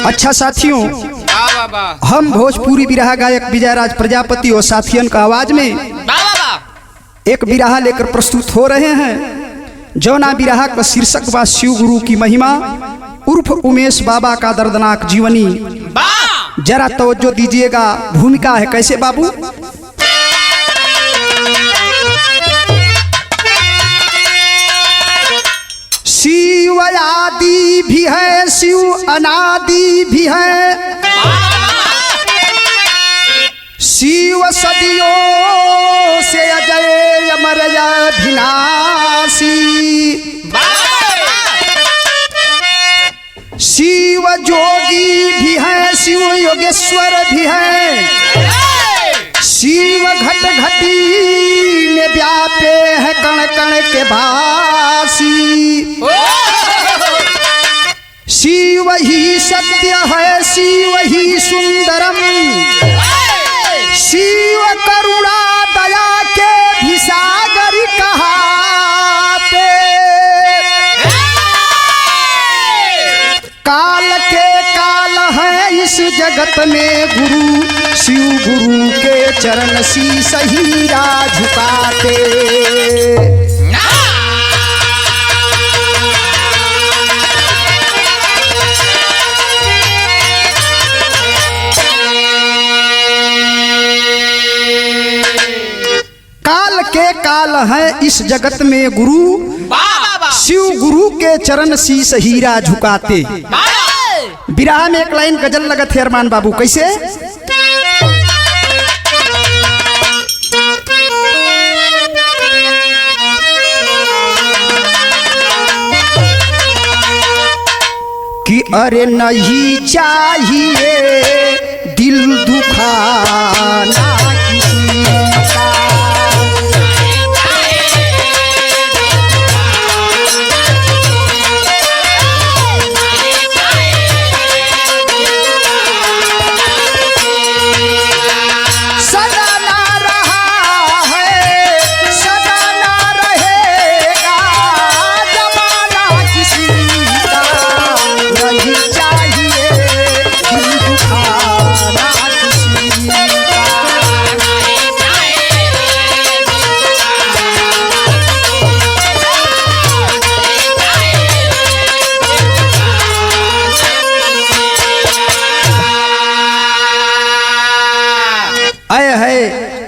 अच्छा साथियों, हम भोजपुरी बिरहा गायक विजयराज प्रजापति और साथियन का आवाज में एक बिरहा लेकर प्रस्तुत हो रहे हैं। जौना बिरहा का शीर्षक बा शिव गुरु की महिमा उर्फ उमेश बाबा का दर्दनाक जीवनी। जरा तवज्जो दीजिएगा, भूमिका है कैसे बाबू। शिव आदि भी है, शिव अनादि भी है, शिव सदियों से अजय अमर अभिनाशी। शिव जोगी भी है, शिव योगेश्वर भी है, शिव घट घटी में व्यापे है कण कण के भासी। शिव ही सत्य है, शिव ही सुंदरम, शिव करुणा दया के भी सागर कहाते। काल के काल है इस जगत में गुरु, शिव गुरु के चरण शीश हीरा झुकाते। काल के काल है इस जगत में गुरु, शिव गुरु के चरण शीश हीरा झुकाते। बिरहा में एक लाइन गजल लगत है अरमान बाबू, कैसे। कि अरे नहीं चाहिए दिल दुखाना किसी का,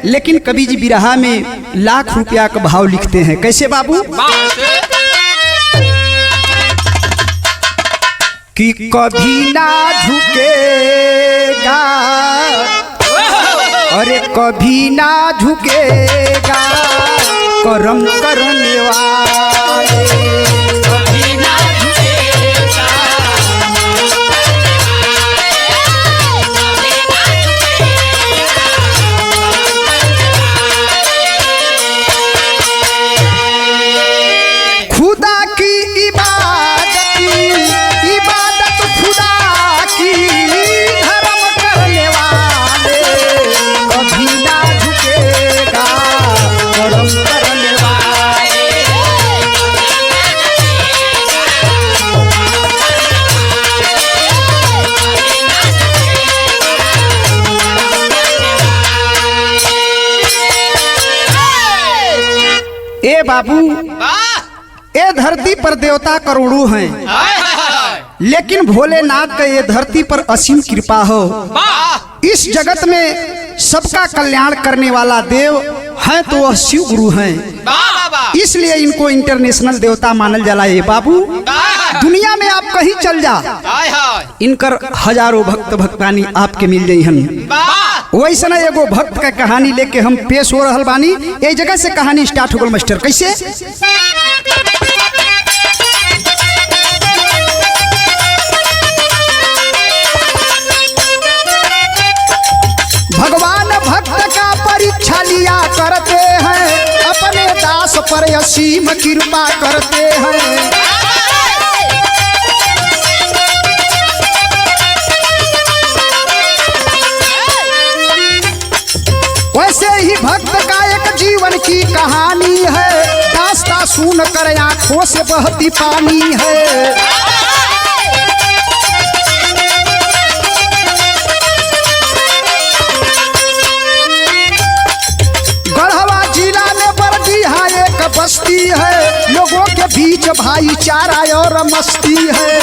लेकिन कवि जी बिरहा में लाख रुपया का भाव लिखते हैं, कैसे बाबू। कि कभी ना झुकेगा, अरे कभी ना झुकेगा कर्म करने वाले। ए बाबू, ए धरती पर देवता करोड़ों हैं, लेकिन भोलेनाथ का ये धरती पर असीम कृपा हो। इस जगत में सबका कल्याण करने वाला देव है तो वह शिव गुरु हैं, इसलिए इनको इंटरनेशनल देवता मानल जाला। ये बाबू, दुनिया में आप कहीं चल जा, इनकर हजारों भक्त भक्तानी आपके मिल जाई हन। वैसे ना एगो भक्त का कहानी लेके हम पेश हो रहल बानी। एक जगह से कहानी स्टार्ट हो गल मास्टर, कैसे। भगवान भक्त का परीक्षा लिया करते हैं, अपने दास पर असीम कृपा करते हैं। वैसे ही भक्त का एक जीवन की कहानी है, दास्ता सुन कर आंखों से बहती पानी है। बस्ती है, लोगों के बीच भाईचारा और मस्ती है।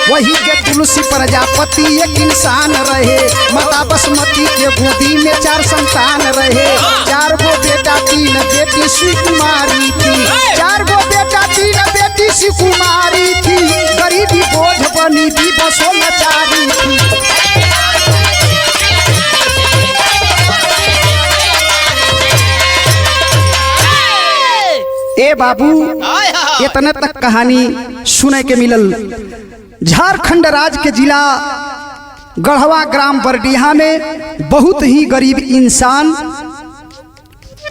वही के तुलसी प्रजापति एक इंसान रहे, माता बसमती के गोदी में 4 संतान रहे। 4 गो बेटा 3 बेटी सुकुमारी थी, 4 गो बेटा 3 बेटी सुकुमारी थी। गरीबी बोझ बनी थी, बसो लाचारी थी। ए बाबू, इतने तक कहानी सुने के मिलल। झारखंड राज्य के जिला गढ़वा ग्राम बरडीहा में बहुत ही गरीब इंसान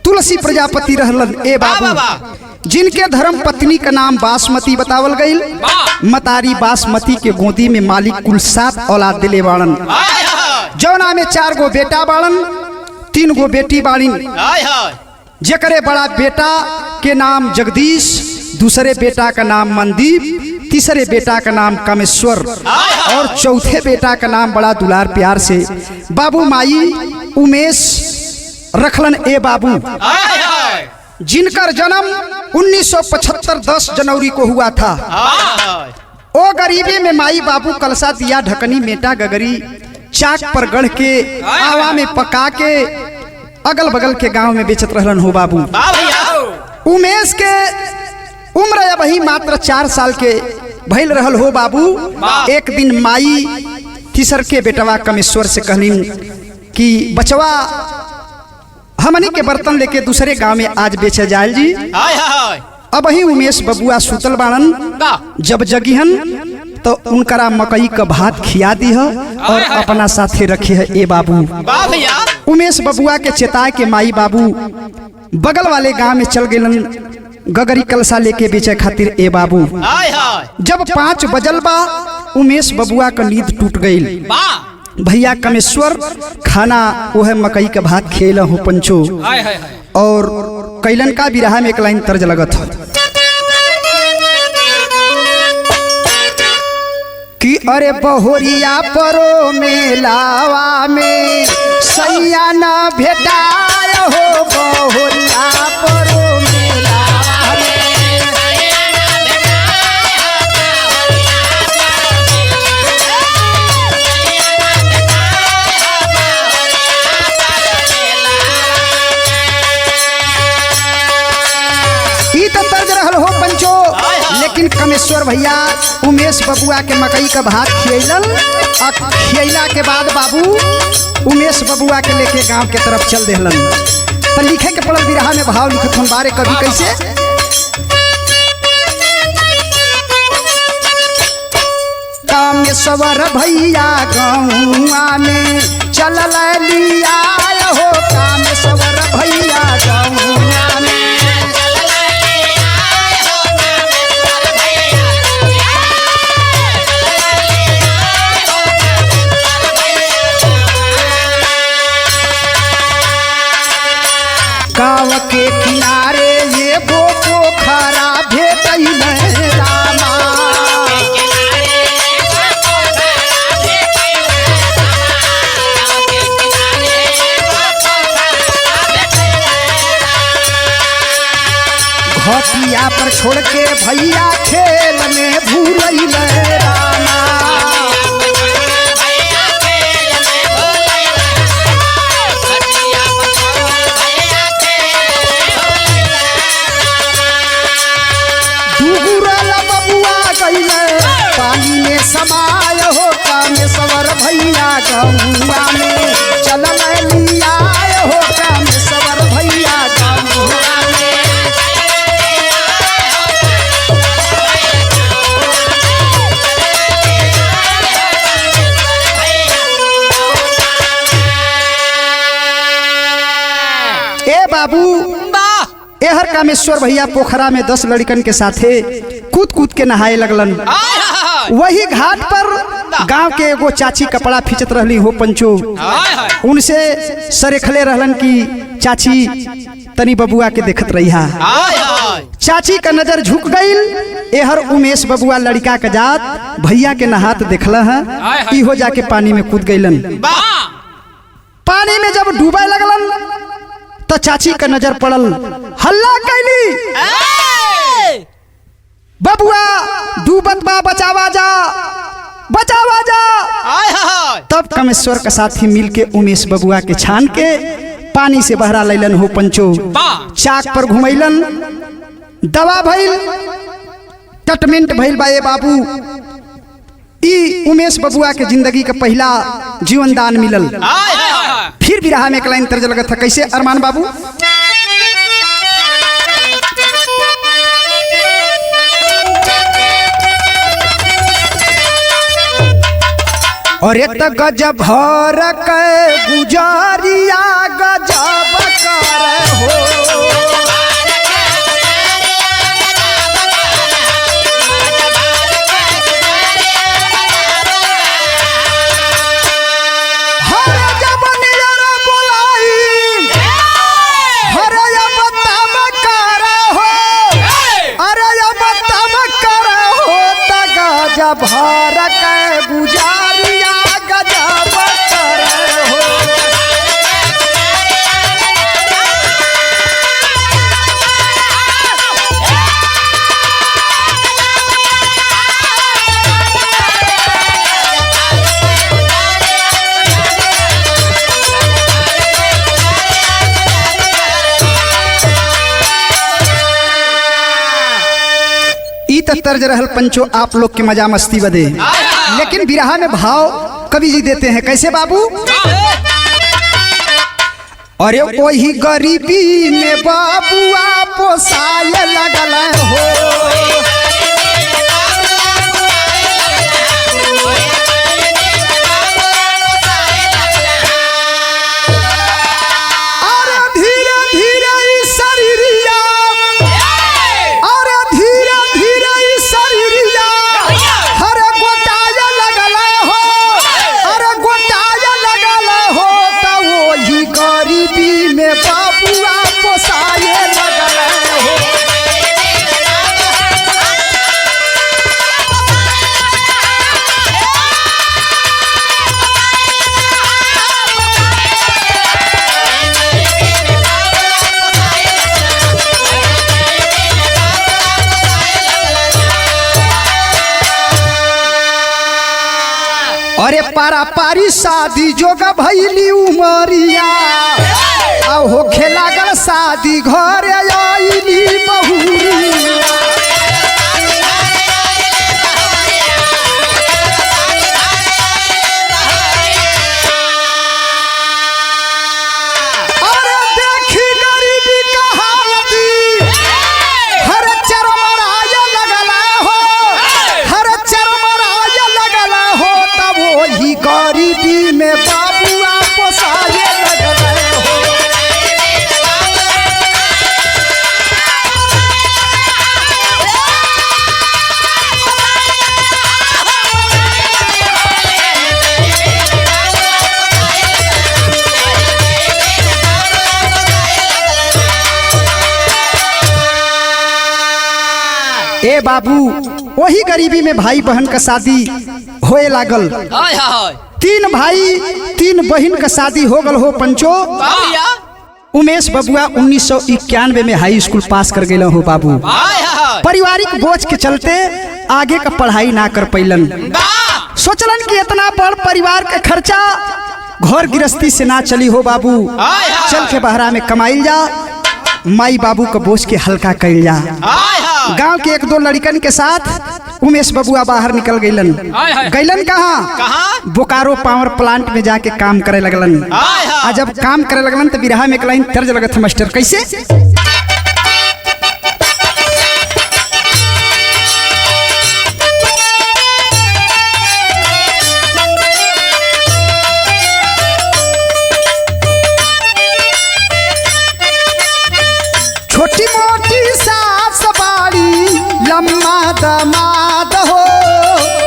तुलसी प्रजापति रहलन। ए बाबू, जिनके धर्म पत्नी का नाम बासमती बतावल गई। मतारी बासमती के गोदी में मालिक कुल 7 औलाद दिले बाड़न, जौना में 4 गो बेटा बाड़न, 3 गो बेटी बाड़ी। जेकरे बड़ा बेटा के नाम जगदीश, दूसरे बेटा का नाम मनदीप, तीसरे बेटा का नाम कामेश्वर और चौथे बेटा का नाम बड़ा दुलार प्यार से बाबू माई उमेश रखलन। ए बाबू, जिनकर जन्म 1975 10 जनवरी को हुआ था। ओ गरीबी में माई बाबू कलसा दिया ढकनी मेटा गगरी चाक पर गढ़ के आवा में पका के अगल बगल के गांव में बेचत रहलन। हो बाबू, उमेश के उम्र अब ही मात्र 4 साल के भइल रहल। हो बाबू, एक दिन माई तीसर के बेटवा कामेश्वर से कहलिन कि बचवा हमनी के बर्तन लेके दूसरे गांव में आज बेचे जायल जी। अब ही उमेश बबुआ सुतल बाड़न, जब जगिहन तो उनकरा मकई का भात खिया दी है और अपना साथे रखे है। ए बाबू, उमेश बबुआ के चेताए के माई बाबू बगल वाले गांव में चल गए गगरी कलसा लेके बेचे खातिर। ए बाबू, जब 5 बजल बा उमेश बबुआ का नींद टूट गई। भैया कामेश्वर खाना वो है मकई का भात खेल हो पंचो और कैलन का बिरहा में एक लाइन तर्ज लगत है कि अरे बहोरिया परो में लावा में सैया न भेटाय हो। बहोरिया परो में लावा में ई तो तर्ज रहल हो पंचो। लेकिन कामेश्वर भैया उमेश बबुआ के मकई का भात खियलन और खियला के बाद बाबू उमेश बबुआ के लेके गांव के तरफ चल देहलन। तो लिखे के पड़ल बिरहा में भाव लिखत हम बारे कभी कैसे कामेश्वर भैया गौआ में चल लिया हो। कामेश्वर भैया गौआ में गाँव के किनारे ये गो पोखरा भेटैल रामा। घटिया पर छोड़ के भैया खेल में भूलैल रामा। पानी में समाय हो। कामेश्वर भैया गौआ में चल लिया हो। कामेश्वर भैया गौआ में ए बाबू, एहर कामेश्वर भैया पोखरा में 10 लड़कन के साथे कूद कूद के नहाए लगलन। वही घाट पर गांव के एगो चाची कपड़ा खींचत रहली हो पंचो। उनसे सरेखले रहलन कि चाची तनी बबुआ के देखत रही हा। चाची का नजर झुक गई। एहर उमेश बबुआ लड़का का जात भैया के नहात देखला है। इहो जाके पानी में कूद गईलन। पानी में जब डूबे लगलन तो चाची का नजर पड़ल, हल्ला कैली, बबुआ डूबत बा, बचावा जा, बचावा जा। तब कमेश्वर का साथी मिलके उमेश बबुआ के छान के पानी से बहरा लैलन हो पंचो, चाक पर घुमैलन, दवा भइल, ट्रीटमेंट भइल बा। ये बाबू ई उमेश बबुआ के जिंदगी का पहला जीवन दान मिलल। फिर बिरहा में एक लाइन तर्ज लगत था, कैसे अरमान बाबू? और एक गजब भर के गुजारिया गजब कर हो, हर जब नियर बोलाई, हर जब तब कर हो, अरे जब तब कर हो, त गजब भर के गुजारिया गजब कर हो। ई त तर्ज रहल पंचो आप लोग के मजा मस्ती बदे, लेकिन बिरहा में भाव कवि जी देते हैं, कैसे बाबू? अरे वही गरीबी में बाबुआ पोसाए लगल हो, अरे धीरे धीरे ई शरीरिया, अरे धीरे धीरे ई शरीरिया, अरे गोटाए लगल हो, अरे गोटाए लगल हो, त वही गरीबी में बाबुआ पोसाए लगल हो। अरे पारा पारी शादी जोगा भैली उमरिया, अब होखे लागल शादी घर आईली बहुरिया, अरे देखी गरीबी का हालती, हर चरमराय लगला हो, हर चरमराय लगला हो, तब वही गरीबी में बाबुआ पोसाए लगला हो। ए बाबू वही गरीबी में भाई बहन का शादी होए लागल, तीन भाई तीन बहन का शादी हो गल हो पंचो। उमेश बबुआ 1991 में हाई स्कूल पास कर गए हो बाबू, पारिवारिक बोझ के चलते आगे का पढ़ाई ना कर पैलन, सोचलन कि इतना बड़ परिवार का खर्चा घर गृहस्थी से ना चली हो बाबू, चल के बहरा में कमाइल जा, माई बाबू का बोझ के हल्का कैल जा। गांव के एक दो लड़कन के साथ उमेश बबुआ बाहर निकल गईलन। गईलन कहाँ? बोकारो पावर प्लांट में जाके काम करे लगलन। आ जब काम करे लगलन तो बिरहा में एक लाइन तर्ज लगत मास्टर, कैसे? छोटी मोटी सास बाड़ी लम्मा दमाद हो,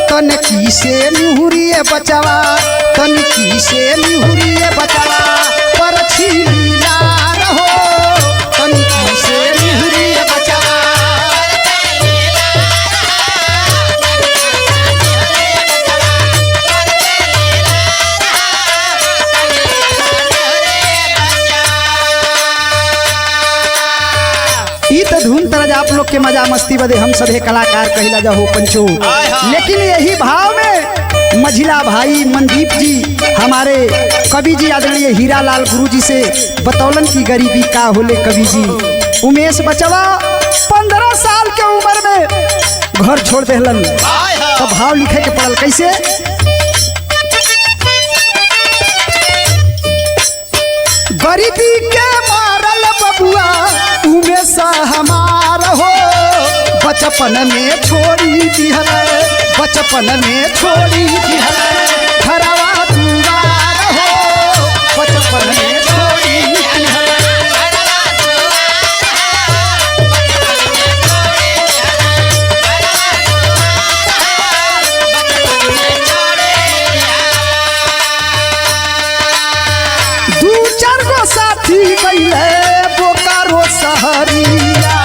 तन की से निहुरिए बचवा, तन की से निहुरिए बचवा, पर छीली लार हो, तन की से निहुरिए बचवा। आप लोग के मजा मस्ती बदे हम सभी कलाकार कहिला जा हो पंचो। लेकिन यही भाव में मझिला भाई मनदीप जी हमारे कवि जी आदरणीय हीरालाल गुरु जी से बतौलन की गरीबी का होले कवि जी। उमेश बचवा 15 साल के उम्र में घर छोड़ देहलन, तो भाव लिखे के पड़ल कैसे। गरीबी के मारल बबुआ उमेश हमार हो, बचपन में छोड़ी दिहल, बचपन में छोड़ी दिहल घरवा दुआर हो, बचपन में छोड़ी दिहल। दू चार गो साथी गईले बोकारो सहरिया,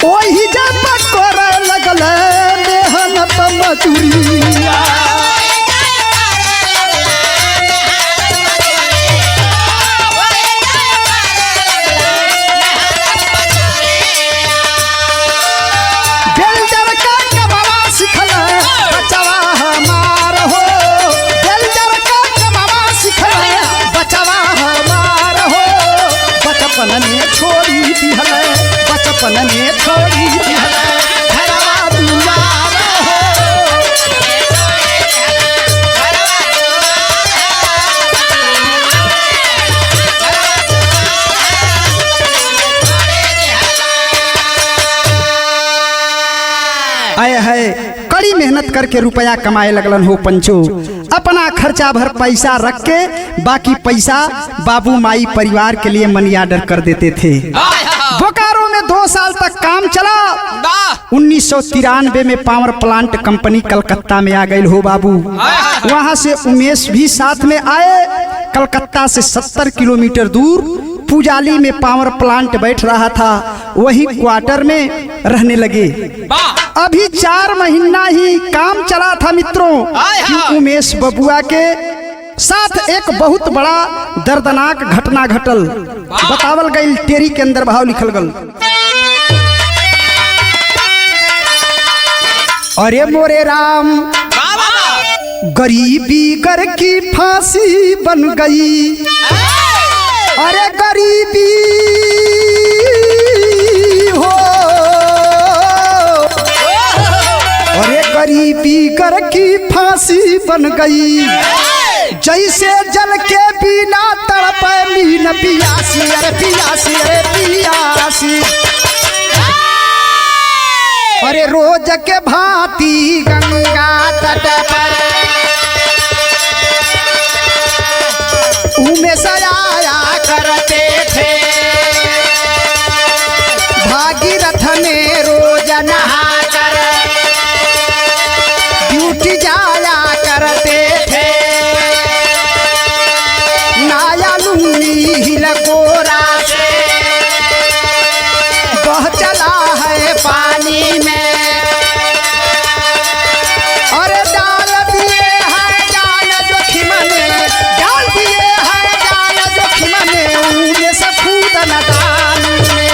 ओही जब करे लगल मेहनत मजूरिया। बेलजर का कमावा सिखल बचवा हमार हो, बेलजर का कमावा सिखल बचवा हमार हो, बचपन में छोड़ी दिहल, बचपन में छोड़ी दिहल घरवा दुआर हो। आए है कड़ी मेहनत करके रुपया कमाए लगलन हो पंचो। अपना खर्चा भर पैसा रख के बाकी पैसा बाबू माई परिवार के लिए मनी ऑर्डर कर देते थे। बोकारो में 2 साल तक काम चला। 1993 में पावर प्लांट कंपनी कलकत्ता में आ गई हो बाबू। वहां से उमेश भी साथ में आए। कलकत्ता से 70 किलोमीटर दूर पुजाली में पावर प्लांट बैठ रहा था, वही क्वार्टर में रहने लगे। अभी 4 महीना ही काम चला था मित्रों कि उमेश बबुआ के साथ एक बहुत बड़ा दर्दनाक घटना घटल। बतावल गई टेरी के अंदर भाव लिखल गल। अरे मोरे राम गरीबी घर की फांसी बन गई, अरे गरीबी हो, अरे गरीबी घर की फांसी बन गई, जैसे जल के बिना तड़पे मीन पियासी, अरे पियासी, अरे पियासी। अरे रोज के भांति गंगा तट पर उमेश आया करते थे, भागीरथ में रोज नहा कर ड्यूटी जाया करते थे। नाया लुंगी हिलकोरा से बह चला है पानी में, अरे डाल दिए है जान जोखिम में, डाल दिए है जान जोखिम में, उमेश कूद मैदान में।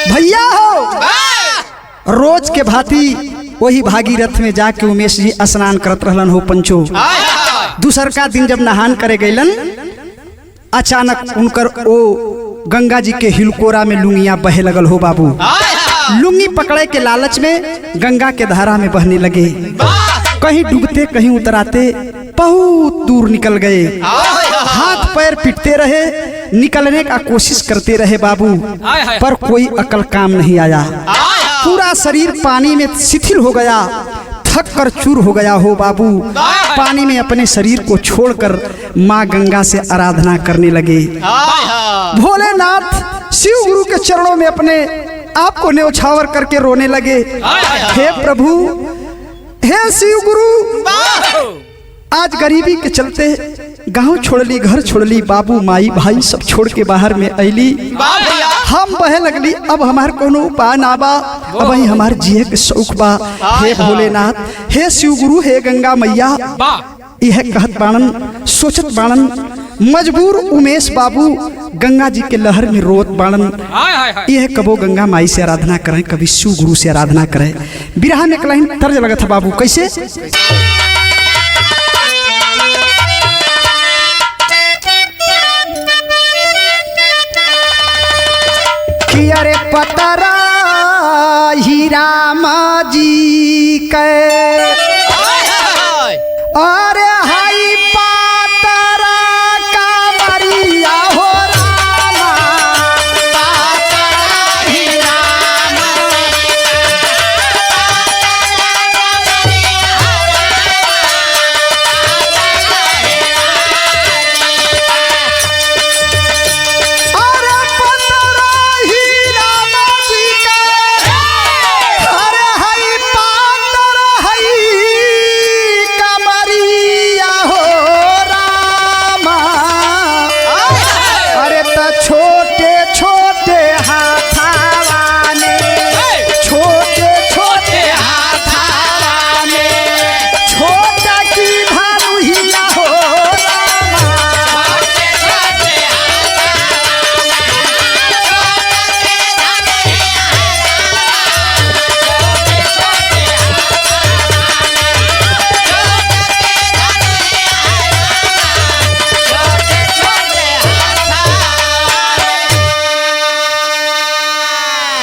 भैया हो रोज के भांति वही भागीरथ में जाके उमेश जी स्नान करत रहलन हो पंचो। दूसर का दिन जब नहान करे गईलन, अचानक उनकर ओ गंगा जी के हिलकोरा में लुंगिया बहे लगल हो बाबू। लुंगी पकड़े के लालच में गंगा के धारा में बहने लगे। कहीं डूबते कहीं उतराते बहुत दूर निकल गए। हाथ पैर पिटते रहे, निकलने का कोशिश करते रहे बाबू, पर कोई अकल काम नहीं आया। पूरा शरीर पानी में शिथिल हो गया, थक कर चूर हो गया हो बाबू। पानी में अपने शरीर को छोड़कर माँ गंगा से आराधना करने लगे। भोलेनाथ शिव गुरु के चरणों में अपने आपको न्यौछावर करके रोने लगे। हे प्रभु, हे शिव गुरु, आज गरीबी के चलते गांव छोड़ ली, घर छोड़ ली, बाबू माई भाई सब छोड़ के बाहर में अली। हम बहे लगली, अब हमार कोनो उपाय ना बा, अब ही हमार जिए के शौक बा। हे भोलेनाथ, हे शिव गुरु, हे गंगा मैया, यह कहत बाणन, सोचत बाणन, मजबूर उमेश बाबू गंगा जी के लहर में रोत बाणन। यह कबो गंगा माई से आराधना करें, कभी शिव गुरु से आराधना करें। बिरहा में कलाइन तर्ज लगा था बाबू, कैसे? कि अरे पतरा ही राम जी के, अरे हाई पातरा का मरिया हो रामा, पातरा ही राम, अरे पतरा ही राम जी के, अरे हाई पातरा हाई कमरिया हो रामा, अरे तो छोटे छोटे हाथावा ने, छोटे छोटे हाथावा ने, छोटा की भालुहिया हो रामा,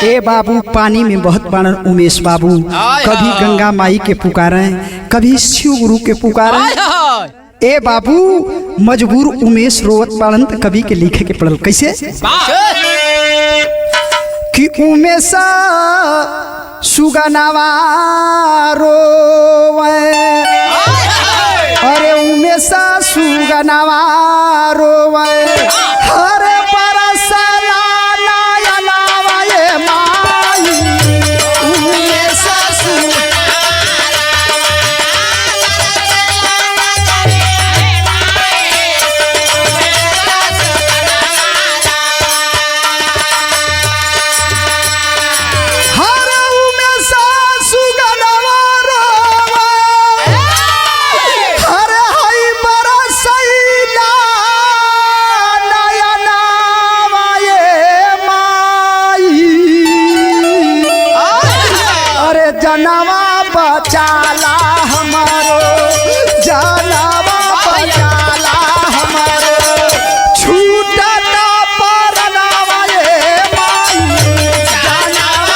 ए बाबू पानी में बहुत बाणन उमेश बाबू, कभी गंगा माई के पुकारे, कभी शिव गुरु के पुकारे। ए बाबू मजबूर उमेश रोवत बाणन, तो कभी के लिखे के पड़ल, कैसे? कि उमेशा सुगनावा रोवे, अरे उमेशा सुगनावा रोवे, हरे बरसला नयनावा ये माई, उमेशा हरे उमेशा सुगनावा रोवे, हरे हाई बरसैला नयनावा ये माई, अरे जनवा बचाला हमारो, जनवा बचाला हमारो, छूटता परनावा ये माई, जनवा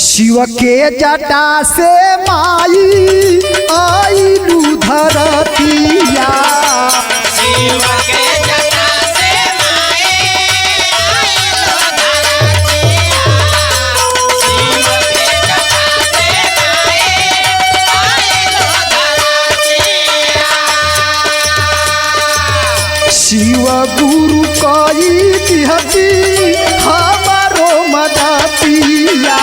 शिव के जटा से माई आईलू धरतिया, शिव गुरु कई दिहती हमारो मदतिया,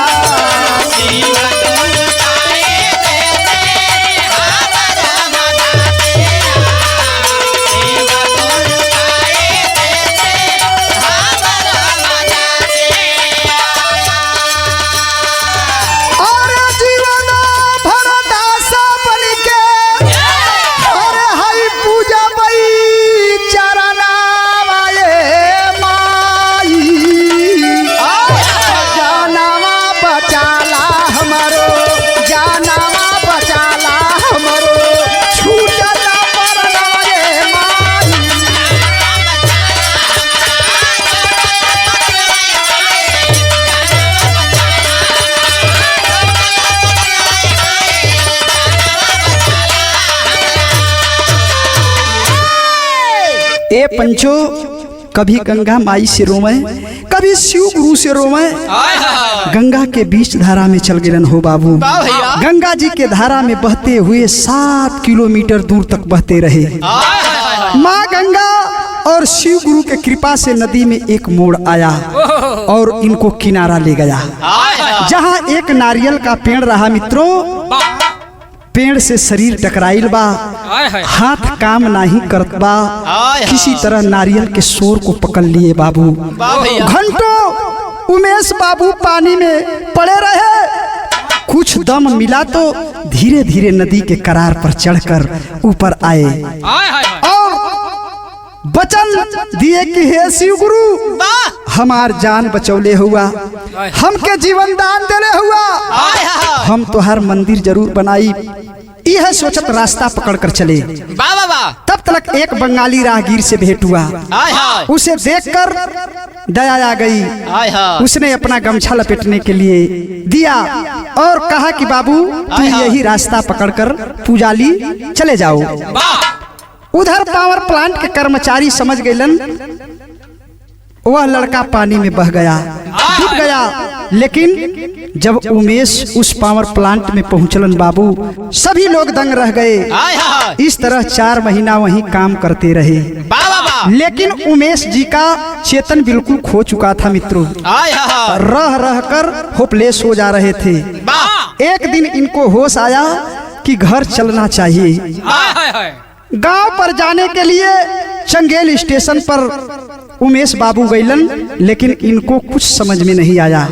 और जीवन भरदास बन के, अरे हाई पूजा बई चरनावा ये माई, जनवा ए पंचो, कभी गंगा माई से रोवे, कभी शिव गुरु से रोवे। गंगा के बीच धारा में चल गिरन हो बाबू। गंगा जी के धारा में बहते हुए 7 किलोमीटर दूर तक बहते रहे। माँ गंगा और शिव गुरु के कृपा से नदी में एक मोड़ आया और इनको किनारा ले गया, जहाँ एक नारियल का पेड़ रहा मित्रों। पेड़ से शरीर टकराइल बा, हाथ काम नहीं करत बा। किसी तरह नारियल के शोर को पकड़ लिए बाबू। घंटों उमेश बाबू पानी में पड़े रहे। कुछ दम मिला तो धीरे धीरे नदी के करार पर चढ़कर ऊपर आए और वचन दिए कि हे शिव गुरु, हमार जान बचौले हुआ, हमके जीवन दान देले हुआ, हम तो हर मंदिर जरूर बनाई। यह सोचत रास्ता पकड़कर चले। तब तक एक बंगाली राहगीर से भेंट हुआ। उसे देखकर दया आ गई। उसने अपना गमछा लपेटने के लिए दिया और कहा कि बाबू तुम यही रास्ता पकड़कर पूजाली चले जाओ। उधर पावर प्लांट के कर्मचारी समझ गए वह लड़का पानी में बह गया, डूब गया। लेकिन जब उमेश उस पावर प्लांट में पहुंचलन बाबू, सभी लोग दंग रह गए। इस तरह 4 महीना वहीं काम करते रहे। लेकिन उमेश जी का चेतन बिल्कुल खो चुका था मित्रों। रह रह कर होपलेस हो जा रहे थे। एक दिन इनको होश आया कि घर चलना चाहिए। गांव पर जाने के लिए चंगेल स्टेशन पर उमेश बाबू गईलन, लेकिन इनको कुछ समझ में नहीं आया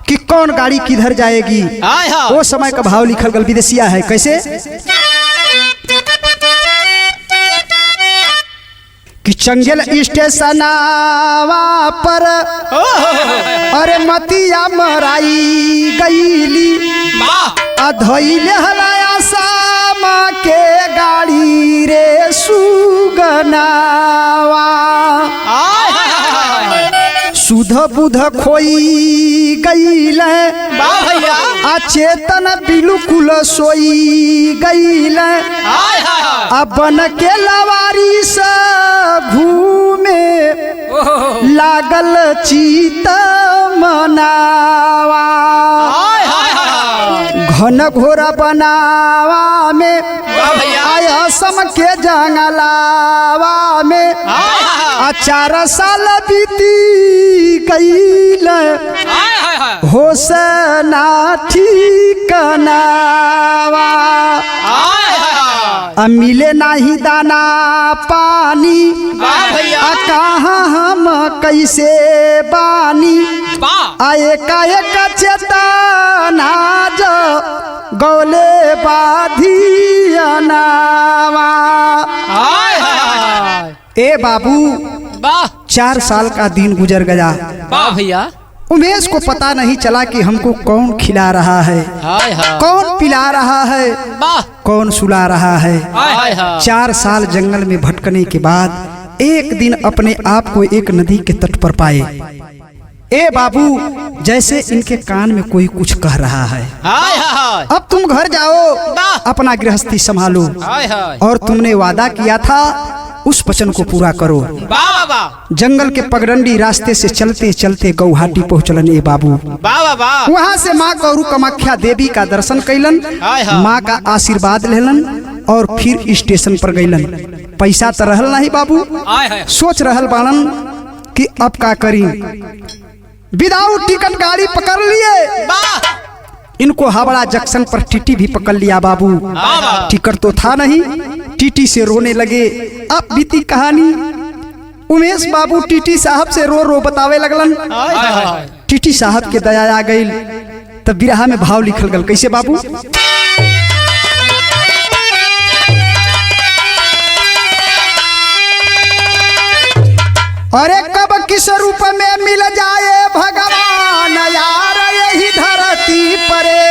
कि कौन गाड़ी किधर जाएगी। वो समय का भाव लिखल गल विदेशिया है कैसे कि चंगेल स्टेशन पर अरे मतिया मराई गईली, अधइले हलाया सामा के गाड़ी रे सुगनावा। सुध बुध खोई गईल, अचेतन बिल्कुल सोई गईल। अपन के लवारी से घूमे लागल चीत मनावा। घन घोरा बनावा में आया सम के जंगलावा में 4 साल बीती गईल, होश ना ठिकाना। मिले नहीं दाना पानी, कहाँ हम कैसे बानी। आए का एक चेतना जो गौले बाधियानावा। ए बाबू 4 साल का दिन गुजर गया। भैया उमेश को पता नहीं चला कि हमको कौन खिला रहा है, कौन पिला रहा है, कौन सुला रहा है। 4 साल जंगल में भटकने के बाद एक दिन अपने आप को एक नदी के तट पर पाए। ए बाबू, जैसे इनके कान में कोई कुछ कह रहा है, अब तुम घर जाओ, अपना गृहस्थी संभालो और तुमने वादा किया था उस वचन को पूरा करो। जंगल के पगडंडी रास्ते से चलते चलते गौहाटी पहुँचलन ए बाबू। वहाँ से माँ गौरू कामाख्या देवी का दर्शन कैलन, माँ का आशीर्वाद लेलन और फिर स्टेशन पर गईलन। पैसा तो रहल नहीं बाबू, सोच रहल बालन कि अब का करी। विदाउट टिकट गाड़ी पकड़ लिए। इनको हावड़ा जंक्शन पर टीटी भी पकड़ लिया बाबू। टिकट तो था नहीं, टीटी से रोने लगे। अब बीती कहानी। उमेश बाबू टीटी साहब से रो रो बतावे लगलन। टीटी साहब के दया आ गई। तब बिरहा में भाव लिखल गल कैसे बाबू। अरे कब किस रूप में मिल जाए भगवान यार यही धरती परे।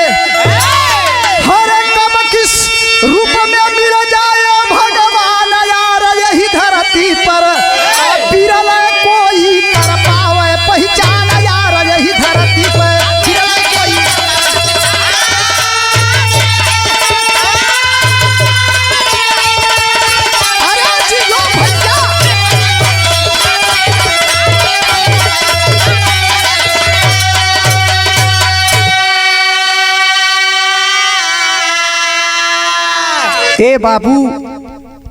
अरे कब किस रूप में मिल जाए भगवान यार यही धरती पर। बिरल कोई कर पावे पहचान यार यही धरती पर। अरे जियो भैया ए बाबू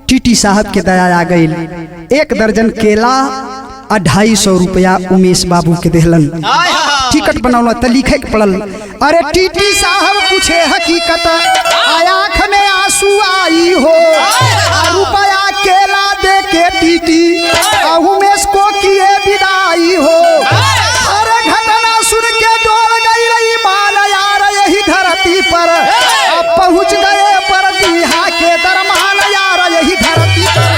टीटी साहब के दया आ गई। 1 दर्जन केला और 250 रुपया उमेश बाबू के देहलन। टिकट बनौला तो लिखे के पड़ल। अरे टीटी साहब पूछे हकीकत, आँख में आंसू आई हो, रुपया केला दे के टीटी उमेश को किए विदाई हो। अरे घटना सुन के डोल गई रही मान यार यही धरती पर, अब पहुँच गए पर बिहा के दरमान यार यही धरती पर।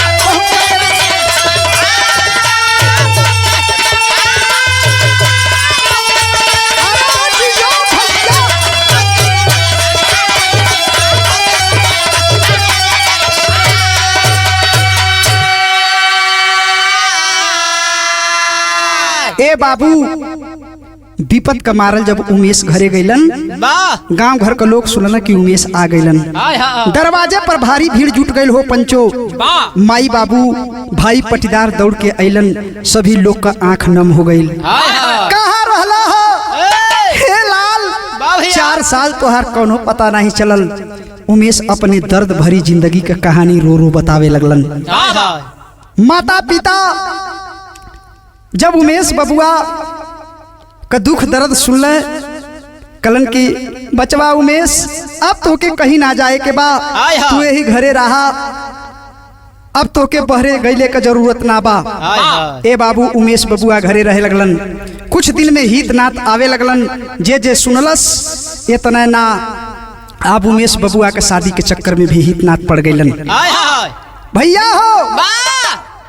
ए बाबू विपत का मारल जब उमेश घरे गईलन, गांव घर के लोग सुनल कि उमेश आ गईलन। दरवाजे पर भारी भीड़ जुट गई हो। पंचो माई बाबू भाई पटीदार दौड़ के अइलन। सभी लोग का आंख नम हो गई। कहाँ रहला हो हे लाल, 4 साल तोहार कौनो पता नहीं चलल। उमेश अपने दर्द भरी जिंदगी का कहानी रो रो बतावे लगलन। माता पिता जब उमेश बबुआ का दुख दर्द सुनले, कलन की बचवा उमेश अब तो के कहीं ना जाए के बा, तू यही घरे रहा, अब तो के बहरे गईले का जरूरत ना बा। ए बाबू उमेश बबुआ घरे रहे लगलन। कुछ दिन में हित नाथ आवे लगलन। जे जे सुनलस इतना ना, अब उमेश बबुआ के शादी के चक्कर में भी हित नाथ पड़ गईलन। भैया हो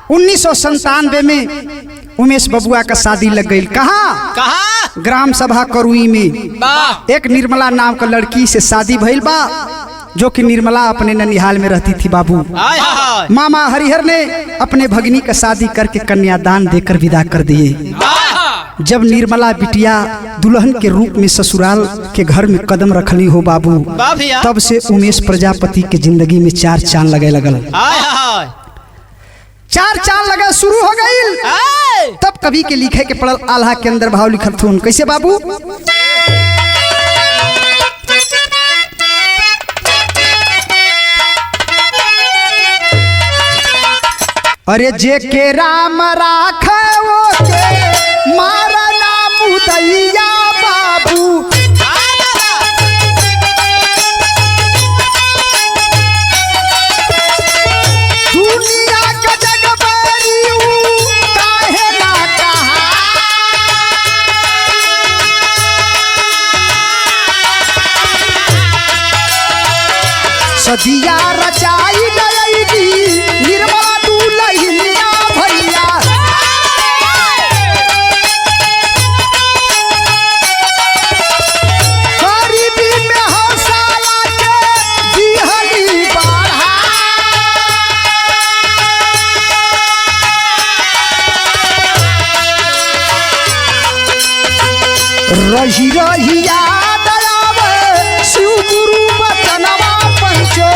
1997 में उमेश बबुआ का शादी लग गई। कहाँ? ग्राम सभा करुई में एक निर्मला नाम का लड़की से शादी भइल बा, जो कि निर्मला अपने ननिहाल में रहती थी। बाबू मामा हरिहर ने अपने भगिनी का शादी करके कन्यादान देकर विदा कर दिए। जब निर्मला बिटिया दुल्हन के रूप में ससुराल के घर में कदम रखली हो बाबू, तब से उमेश प्रजापति के जिंदगी में 4 चांद लगे लगल। 4 चांद लगा शुरू हो गई। तब कवि के लिखे के पड़ल आल्हा के अंदर भाव लिखल थून। कैसे बाबू? अरे जे के राम राखे वो के मारा नाम उदैया बाबू, दुनिया का जग काहे ना कहा, सदिया रचाई गई निर्मला दुल्हनिया भैया। गरीबी में हौसला के दिहली बढ़ा, रही रही याद आवे शिव गुरु बचनवा पंचो,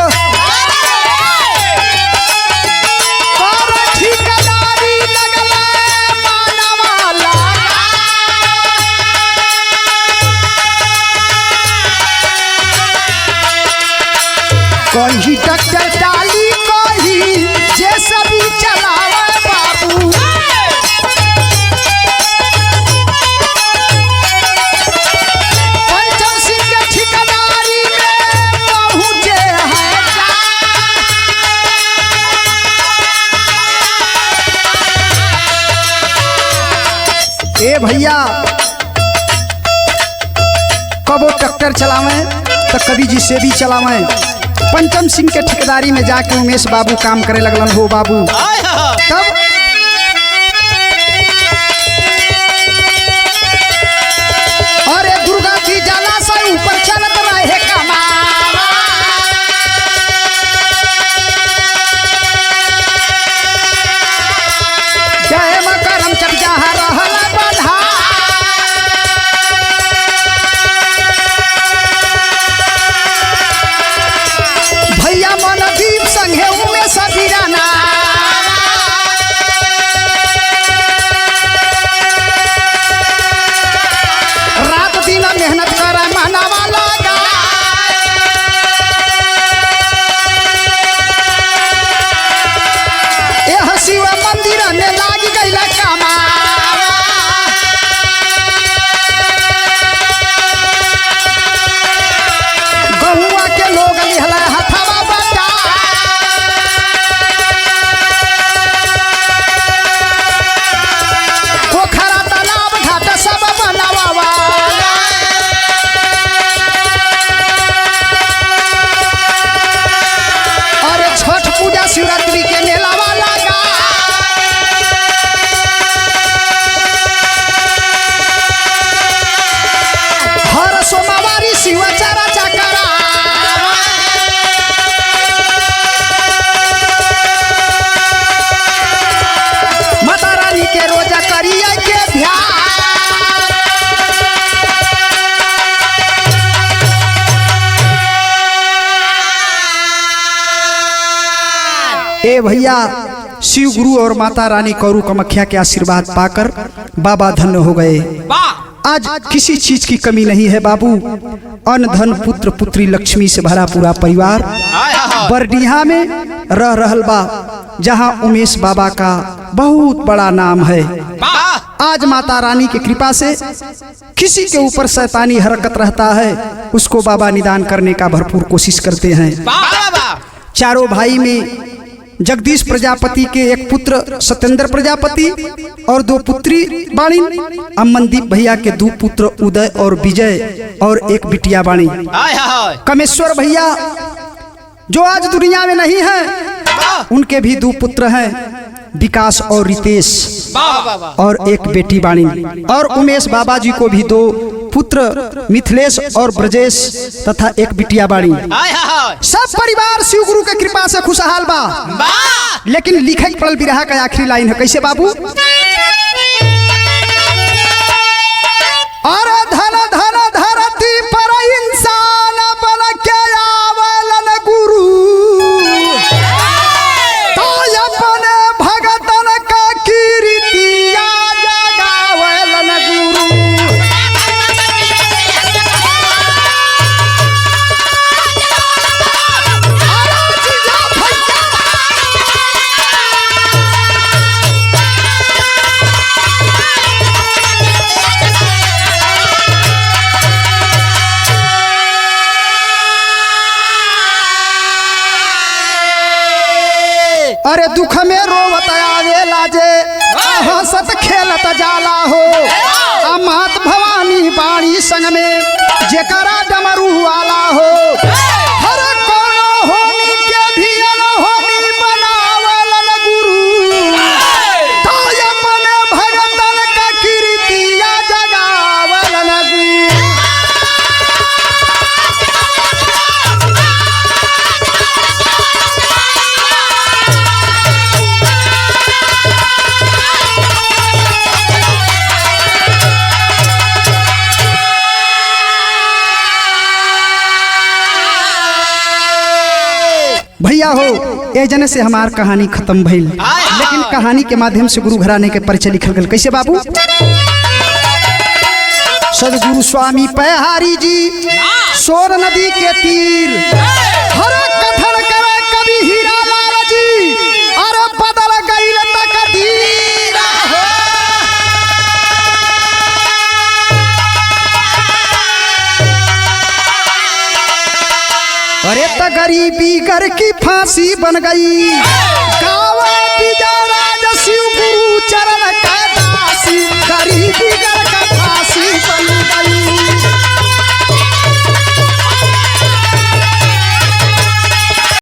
पर ठिकादारी लगले मानवा लागा। कहीं ट्रैक्टर डाली कहीं जेसीबी चलावे बाबू, ए भैया कबो ट्रैक्टर चलावे तो कभी जेसीबी चलावे। पंचम सिंह के ठेकेदारी में जाके उमेश बाबू काम करे लगलन हो बाबू। तब अरे दुर्गा की जाला से ऊपर चलत रहे कमावा, जय मकरम चढ़ जा रहल बधा, भैया मनदीप संगे उमेश बिराना, रात दिन मेहनत करे मानवा ए भैया, शिव गुरु और माता रानी कौरू कामाख्या के आशीर्वाद पाकर बाबा धन्य हो गए। आज किसी चीज की कमी नहीं है बाबू। अन्न धन पुत्र पुत्री लक्ष्मी से भरा पूरा परिवार बरडीहा में रह रहल बा, जहाँ उमेश बाबा का बहुत बड़ा नाम है। आज माता रानी की कृपा से किसी के ऊपर शैतानी हरकत रहता है, उसको बाबा निदान करने का भरपूर कोशिश करते हैं। चारों भाई में जगदीश प्रजापति के एक पुत्र सत्येंद्र प्रजापति और 2 पुत्री बाणी। अमनदीप भैया के 2 पुत्र उदय और विजय और एक बिटिया बाणी। कमेश्वर भैया जो आज दुनिया में नहीं है, उनके भी 2 पुत्र हैं, विकास और रितेश, और एक बेटी बाणी। और उमेश बाबा जी को भी 2 पुत्र मिथिलेश और ब्रजेश तथा एक बिटिया बाणी। सब परिवार शिव गुरु के कृपा से खुशहाल बा। लेकिन लिखे पड़ल बिरहा का आखिरी लाइन है, कैसे बाबू? और धन धन धरती पर इंसान बन के आवलन गुरु, तो अपने भगतन का कीर्तिया जगावलन गुरु। अरे दुख में रोवत आवे लाजे, हंसत खेलत जाला हो। मात भवानी बाणी संग में जेकरा डमरू वाला हो। हर कोनो होनी के भी अनहोनी बनावलन गुरु, तो अपने भगतन का कीर्तिया जगावलन गुरु। भैया हो, ए जने से हमार कहानी खत्म भइल, लेकिन कहानी के माध्यम से गुरु घराने के परिचय लिखल गल। कैसे बाबू? सदगुरु स्वामी पयहारी जी सोर नदी के तीर, हर कथन करे कवि हीरा लाल जी, और बदल गईल तकदीर। अरे त गरीबी घर की फांसी बन गई।